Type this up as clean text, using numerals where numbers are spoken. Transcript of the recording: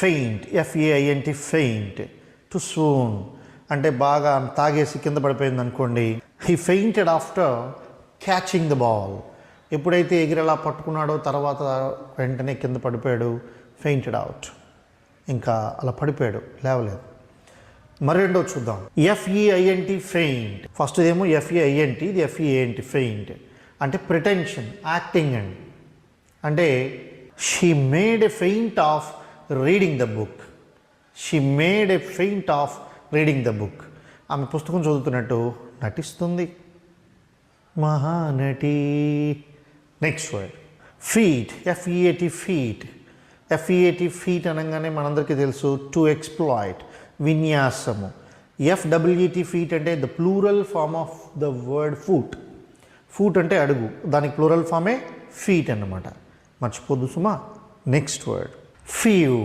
Faint, FEINT, faint. To స్వూన్ అంటే బాగా తాగేసి కింద పడిపోయింది అనుకోండి. He fainted after catching the ball. ఎప్పుడైతే ఎగిరేలా పట్టుకున్నాడో తర్వాత వెంటనే కింద పడిపోయాడు, ఫెయింటెడ్ అవుట్. ఇంకా అలా పడిపోయాడు, లేవలేదు. మరి రెండో చూద్దాం. FEINT, feint. ఫస్ట్ ఏమో FEINT, ఇది FEANT, ఫెయింట్. అంటే ప్రిటెన్షన్, యాక్టింగ్ అండి. అంటే she made a feint of reading the book. She made a feint of reading the book. ఆమె పుస్తకం చదువుతున్నట్టు నటిస్తుంది. మహానటి. Next word feat, FEAT, feat. FEAT, feat అనగానే మనందరికీ తెలుసు టు ఎక్స్ప్లాయిట్, విన్యాసము. FEET, ఫీట్ అంటే the plural form of the word foot. Foot అంటే అడుగు, దానికి ప్లూరల్ ఫామే ఫీట్ అన్నమాట. మర్చిపోద్దు సుమా. Next word few.